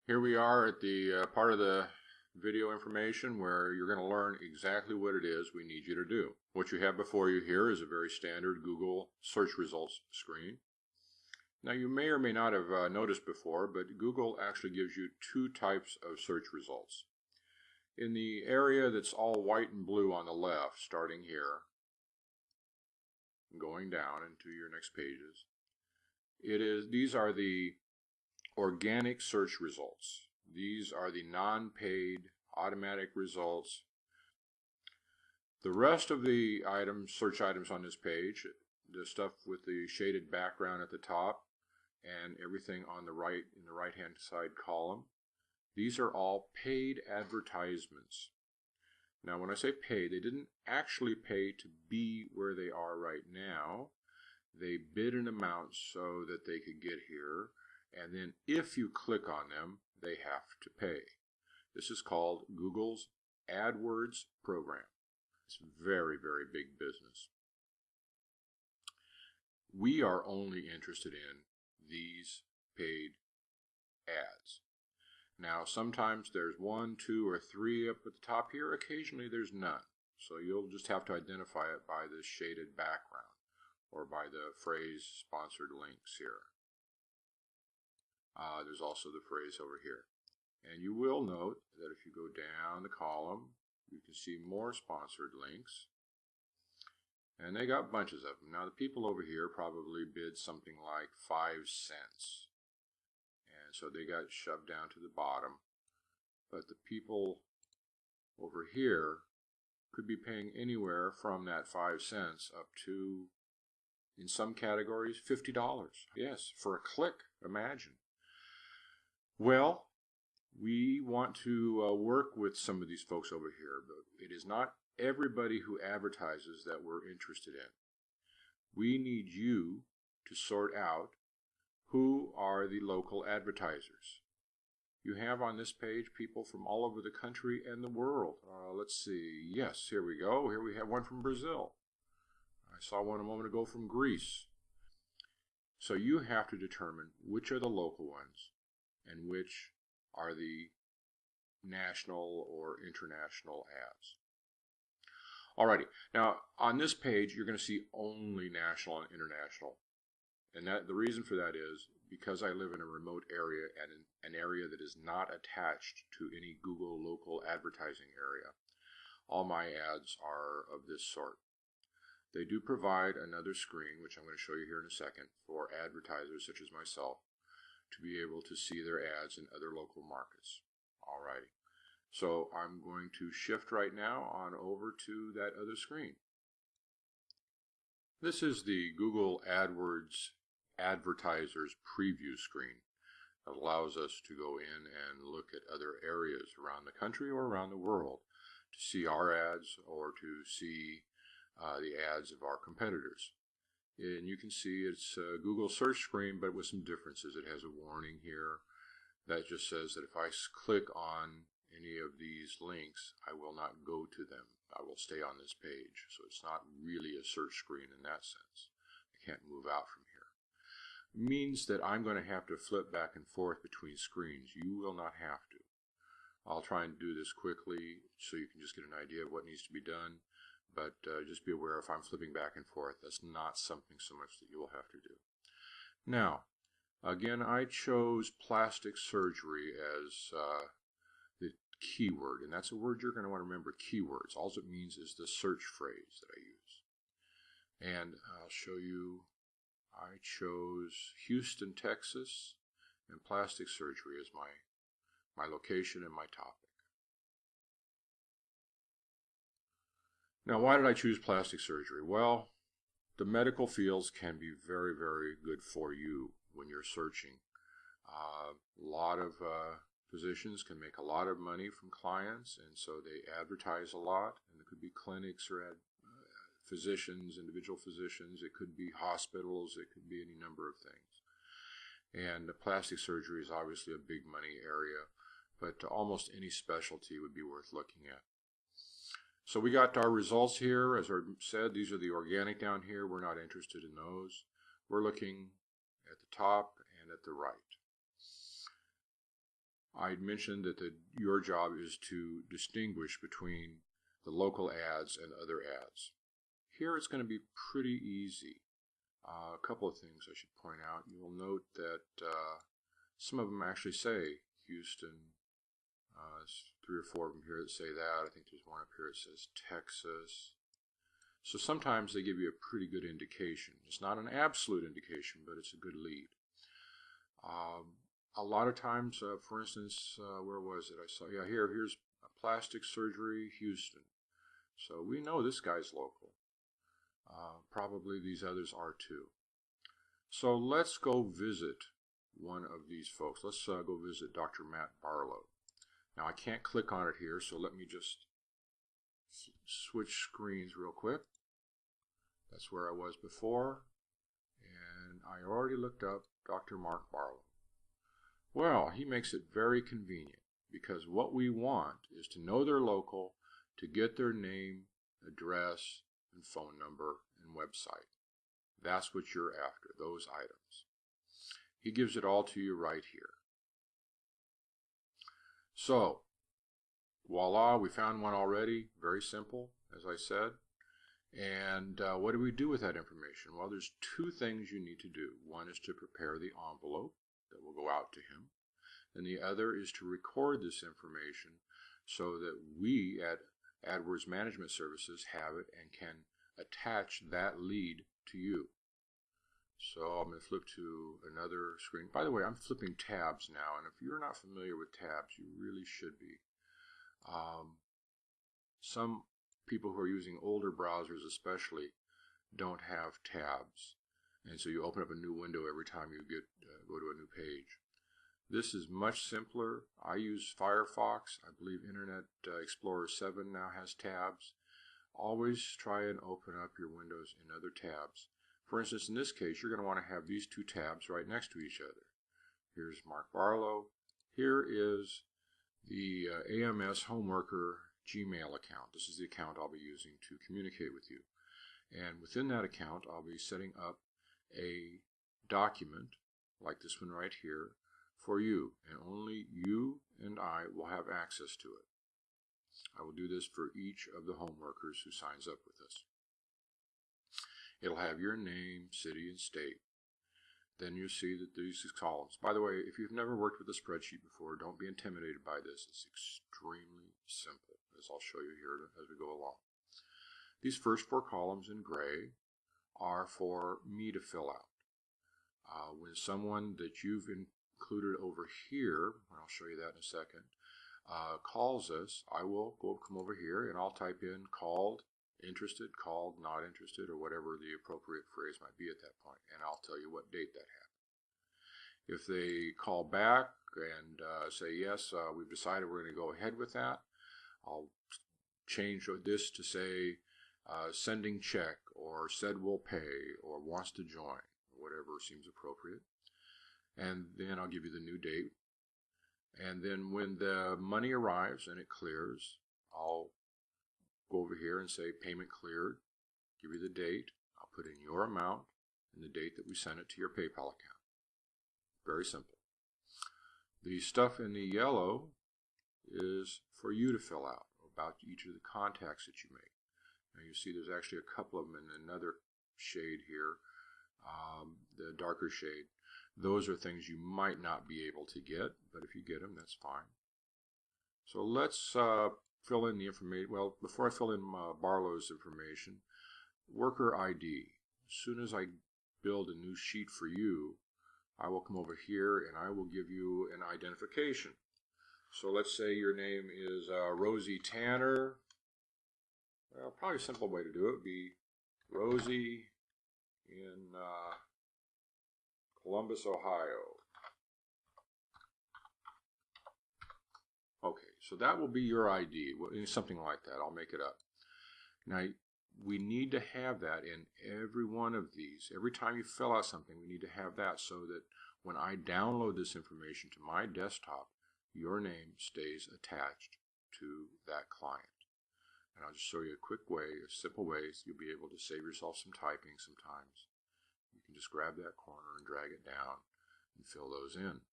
Here we are at the part of the video information where you're going to learn exactly what it is we need you to do. What you have before you here is a very standard Google search results screen. Now you may or may not have noticed before, but Google actually gives you two types of search results. In the area that's all white and blue on the left, starting here, going down into your next pages, these are the organic search results. These are the non-paid automatic results. The rest of the items, search items on this page, the stuff with the shaded background at the top and everything on the right in the right hand side column, these are all paid advertisements. Now when I say paid, they didn't actually pay to be where they are right now. They bid an amount so that they could get here, and then if you click on them, they have to pay. This is called Google's AdWords program. It's very, very big business. We are only interested in these paid ads. Now sometimes there's 1, 2, or 3 up at the top here. Occasionally there's none. So you'll just have to identify it by this shaded background or by the phrase sponsored links here. There's also the phrase over here. And you will note that if you go down the column, you can see more sponsored links. And they got bunches of them. Now the people over here probably bid something like 5 cents. And so they got shoved down to the bottom. But the people over here could be paying anywhere from that 5 cents up to, in some categories, $50. Yes, for a click, imagine. Well, we want to work with some of these folks over here, but it is not everybody who advertises that we're interested in. We need you to sort out who are the local advertisers. You have on this page people from all over the country and the world. Let's see. Yes, here we go. Here we have one from Brazil. I saw one a moment ago from Greece. So you have to determine which are the local ones and which are the national or international ads. Alrighty, now on this page you're going to see only national and international. And the reason for that is because I live in a remote area and in an area that is not attached to any Google local advertising area. All my ads are of this sort. They do provide another screen, which I'm going to show you here in a second, for advertisers such as myself to be able to see their ads in other local markets. Alrighty, so I'm going to shift right now on over to that other screen. This is the Google AdWords Advertisers Preview screen that allows us to go in and look at other areas around the country or around the world to see our ads or to see the ads of our competitors. And you can see it's a Google search screen, but with some differences. It has a warning here that just says that if I click on any of these links, I will not go to them. I will stay on this page. So it's not really a search screen in that sense. I can't move out from here. It means that I'm going to have to flip back and forth between screens. You will not have to. I'll try and do this quickly so you can just get an idea of what needs to be done. But just be aware if I'm flipping back and forth, that's not something so much that you will have to do. Now, again, I chose plastic surgery as the keyword, and that's a word you're going to want to remember, keywords. All it means is the search phrase that I use. And I'll show you, I chose Houston, Texas, and plastic surgery as my location and my topic. Now, why did I choose plastic surgery? Well, the medical fields can be very, very good for you when you're searching. A lot of physicians can make a lot of money from clients, and so they advertise a lot. And it could be clinics or physicians, individual physicians. It could be hospitals. It could be any number of things. And plastic surgery is obviously a big money area, but almost any specialty would be worth looking at. So we got our results here. As I said, these are the organic down here. We're not interested in those. We're looking at the top and at the right. I mentioned that your job is to distinguish between the local ads and other ads. Here it's going to be pretty easy. A couple of things I should point out. You'll note that some of them actually say Houston. There's 3 or 4 of them here that say that. I think there's one up here that says Texas. So sometimes they give you a pretty good indication. It's not an absolute indication, but it's a good lead. A lot of times, for instance, where was it? I saw, yeah, here's plastic surgery, Houston. So we know this guy's local. Probably these others are too. So let's go visit one of these folks. Let's go visit Dr. Matt Barlow. Now I can't click on it here, so let me just switch screens real quick. That's where I was before, and I already looked up Dr. Mark Barlow. Well, he makes it very convenient, because what we want is to know they're local, to get their name, address, and phone number and website. That's what you're after, those items. He gives it all to you right here. So, voila, we found one already. Very simple, as I said. And what do we do with that information? Well, there's 2 things you need to do. One is to prepare the envelope that will go out to him. And the other is to record this information so that we at AdWords Management Services have it and can attach that lead to you. So I'm going to flip to another screen. By the way, I'm flipping tabs now, and if you're not familiar with tabs, you really should be. Some people who are using older browsers especially don't have tabs, and so you open up a new window every time you go to a new page. This is much simpler. I use Firefox. I believe Internet Explorer 7 now has tabs. Always try and open up your windows in other tabs. For instance, in this case, you're going to want to have these 2 tabs right next to each other. Here's Mark Barlow. Here is the A.M.S. Homeworker Gmail account. This is the account I'll be using to communicate with you. And within that account, I'll be setting up a document like this one right here for you. And only you and I will have access to it. I will do this for each of the homeworkers who signs up with us. It'll have your name, city, and state. Then you see that these columns. By the way, if you've never worked with a spreadsheet before, don't be intimidated by this. It's extremely simple, as I'll show you here as we go along. These first 4 columns in gray are for me to fill out. When someone that you've included over here, and I'll show you that in a second, calls us, I will come over here and I'll type in called, interested, called, not interested, or whatever the appropriate phrase might be at that point, and I'll tell you what date that happened. If they call back and say, yes, we've decided we're going to go ahead with that, I'll change this to say sending check, or said will pay, or wants to join, or whatever seems appropriate. And then I'll give you the new date. And then when the money arrives and it clears, I'll go over here and say payment cleared, give you the date, I'll put in your amount and the date that we sent it to your PayPal account. Very simple. The stuff in the yellow is for you to fill out about each of the contacts that you make. Now you see there's actually a couple of them in another shade here, the darker shade. Those are things you might not be able to get, but if you get them, that's fine. So let's fill in the information. Well, before I fill in Barlow's information, worker ID. As soon as I build a new sheet for you, I will come over here and I will give you an identification. So let's say your name is Rosie Tanner. Well, probably a simple way to do it would be Rosie in Columbus, Ohio. Okay, so that will be your ID, something like that. I'll make it up. Now, we need to have that in every one of these. Every time you fill out something, we need to have that so that when I download this information to my desktop, your name stays attached to that client. And I'll just show you a quick way, a simple way, so you'll be able to save yourself some typing sometimes. You can just grab that corner and drag it down and fill those in.